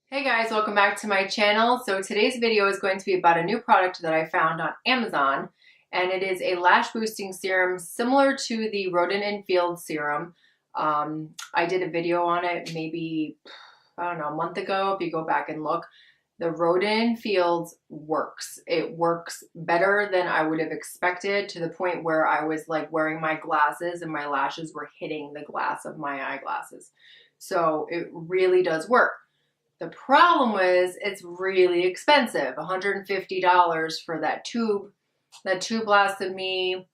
Hey guys, welcome back to my channel. So today's video is going to be about a new product that I found on Amazon, and it is a lash boosting serum similar to the Rodent and Field serum. I did a video on it maybe, I don't know, a month ago. If you go back and look, the Rodent and Fields works. It works better than I would have expected, to the point where I was like wearing my glasses and my lashes were hitting the glass of my eyeglasses. So it really does work. The problem was it's really expensive, $150 for that tube. That tube lasted me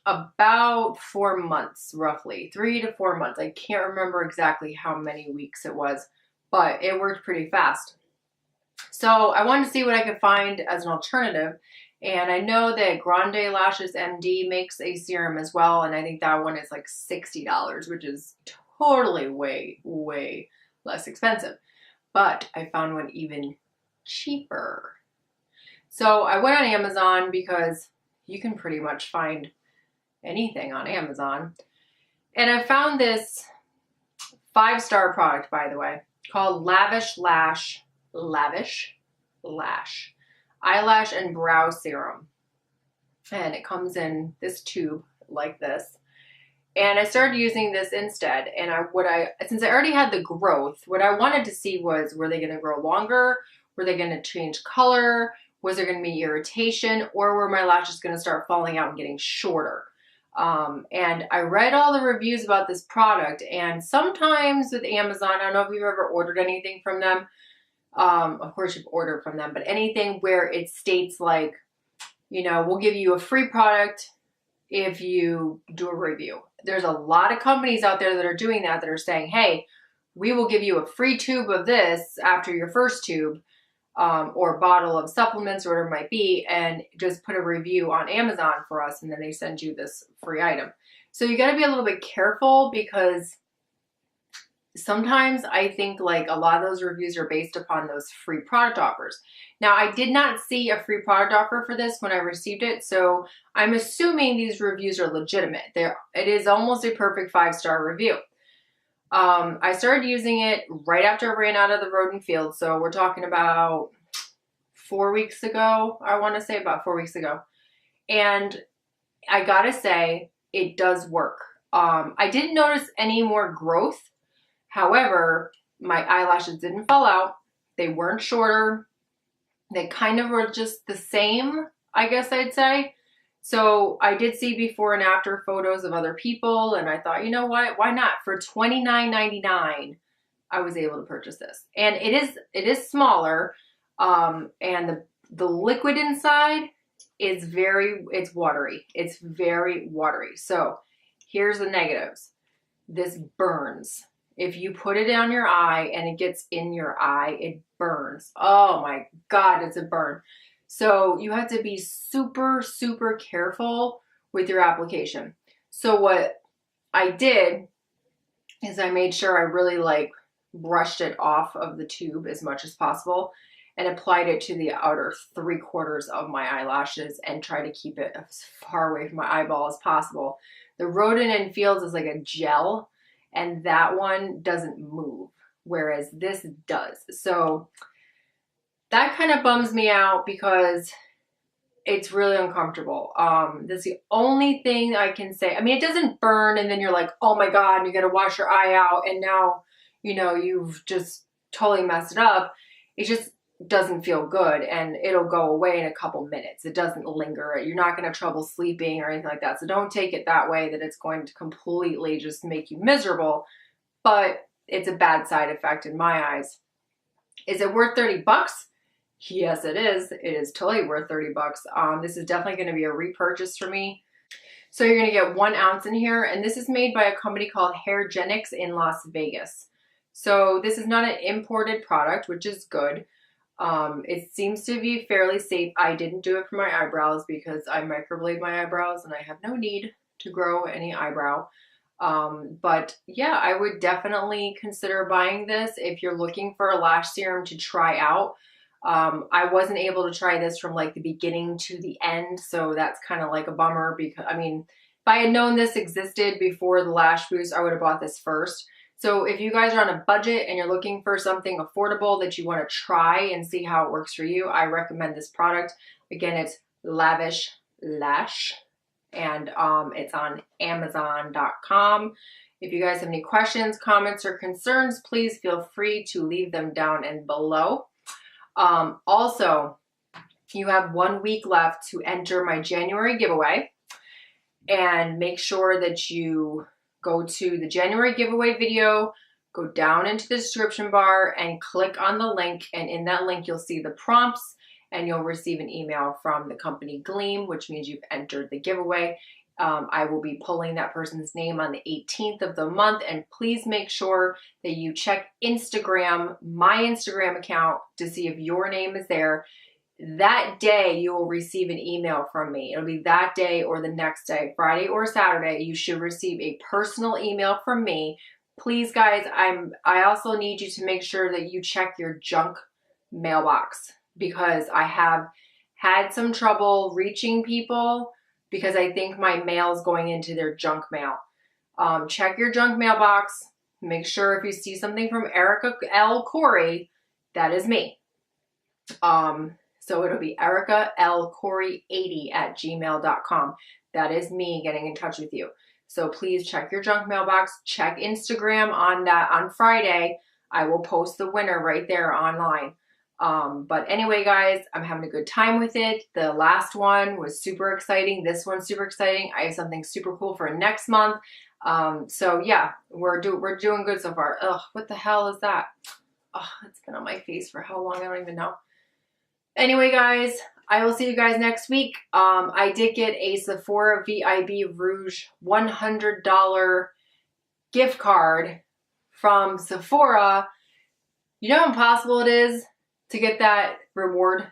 about 4 months, roughly 3 to 4 months. I can't remember exactly how many weeks it was, but it worked pretty fast. So I wanted to see what I could find as an alternative. And I know that Grande Lashes MD makes a serum as well, and I think that one is like $60, which is totally way less expensive. But I found one even cheaper. So I went on Amazon because you can pretty much find anything on Amazon. And I found this 5-star product, by the way, called Lavish Lash, Lavish Lash Eyelash and Brow Serum. And it comes in this tube like this. And I started using this instead. And since I already had the growth, what I wanted to see was, were they going to grow longer? Were they going to change color? Was there going to be irritation? Or were my lashes going to start falling out and getting shorter? And I read all the reviews about this product. And sometimes with Amazon, I don't know if you've ever ordered anything from them. Of course you've ordered from them, but anything where it states like, you know, we'll give you a free product if you do a review. There's a lot of companies out there that are doing that are saying, hey, we will give you a free tube of this after your first tube, or bottle of supplements or whatever it might be, and just put a review on Amazon for us, and then they send you this free item. So you got to be a little bit careful, because sometimes I think like a lot of those reviews are based upon those free product offers. Now, I did not see a free product offer for this when I received it, so I'm assuming these reviews are legitimate. It is almost a perfect 5-star review. I started using it right after I ran out of the Rodent Field, so we're talking about 4 weeks ago, I want to say about 4 weeks ago. And I gotta say, it does work. I didn't notice any more growth. However, my eyelashes didn't fall out. They weren't shorter. They kind of were just the same, I guess I'd say. So I did see before and after photos of other people, and I thought, you know what, why not? For $29.99, I was able to purchase this. And it is smaller, and the liquid inside is it's watery. It's very watery. So here's the negatives. This burns. If you put it on your eye and it gets in your eye, it burns. Oh my God, it's a burn. So you have to be super careful with your application. So what I did is I made sure I really like brushed it off of the tube as much as possible and applied it to the outer 3/4 of my eyelashes and try to keep it as far away from my eyeball as possible. The Rodent and Fields is like a gel, and that one doesn't move, whereas this does. So that kind of bums me out because it's really uncomfortable. That's the only thing I can say. I mean, it doesn't burn and then you're like, oh my God, you got to wash your eye out, and now, you know, you've just totally messed it up. It just doesn't feel good, and it'll go away in a couple minutes. It doesn't linger. You're not going to have trouble sleeping or anything like that. So don't take it that way, that it's going to completely just make you miserable, but it's a bad side effect in my eyes. Is it worth 30 bucks? Yes, it is. It is totally worth 30 bucks. This is definitely going to be a repurchase for me. So you're going to get 1 ounce in here, and this is made by a company called Hairgenics in Las Vegas. So this is not an imported product, which is good. It seems to be fairly safe. I didn't do it for my eyebrows because I microblade my eyebrows and I have no need to grow any eyebrow. But yeah, I would definitely consider buying this if you're looking for a lash serum to try out. I wasn't able to try this from like the beginning to the end, so that's kind of like a bummer, because I mean, if I had known this existed before the lash boost, I would have bought this first. So if you guys are on a budget and you're looking for something affordable that you want to try and see how it works for you, I recommend this product. Again, it's Lavish Lash, and it's on Amazon.com. If you guys have any questions, comments, or concerns, please feel free to leave them down and below. Also, you have 1 week left to enter my January giveaway, and make sure that you go to the January giveaway video, go down into the description bar and click on the link, and in that link you'll see the prompts and you'll receive an email from the company Gleam, which means you've entered the giveaway. I will be pulling that person's name on the 18th of the month, and please make sure that you check Instagram, my Instagram account, to see if your name is there. That day you will receive an email from me. It'll be that day or the next day, Friday or Saturday. You should receive a personal email from me. Please guys, I also need you to make sure that you check your junk mailbox, because I have had some trouble reaching people because I think my mail is going into their junk mail. Check your junk mailbox. Make sure if you see something from Erica L. Corey, that is me. So it'll be Erica L. Corey 80@gmail.com. That is me getting in touch with you. So please check your junk mailbox. Check Instagram on Friday. I will post the winner right there online. But anyway, guys, I'm having a good time with it. The last one was super exciting. This one's super exciting. I have something super cool for next month. So yeah, we're doing good so far. Ugh, what the hell is that? Oh, it's been on my face for how long? I don't even know. Anyway, guys, I will see you guys next week. I did get a Sephora VIB Rouge $100 gift card from Sephora. You know how impossible it is to get that reward?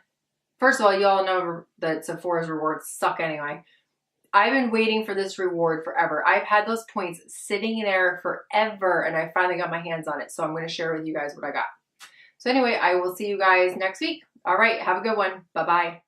First of all, you all know that Sephora's rewards suck anyway. I've been waiting for this reward forever. I've had those points sitting there forever, and I finally got my hands on it. So I'm going to share with you guys what I got. So anyway, I will see you guys next week. All right, have a good one. Bye-bye.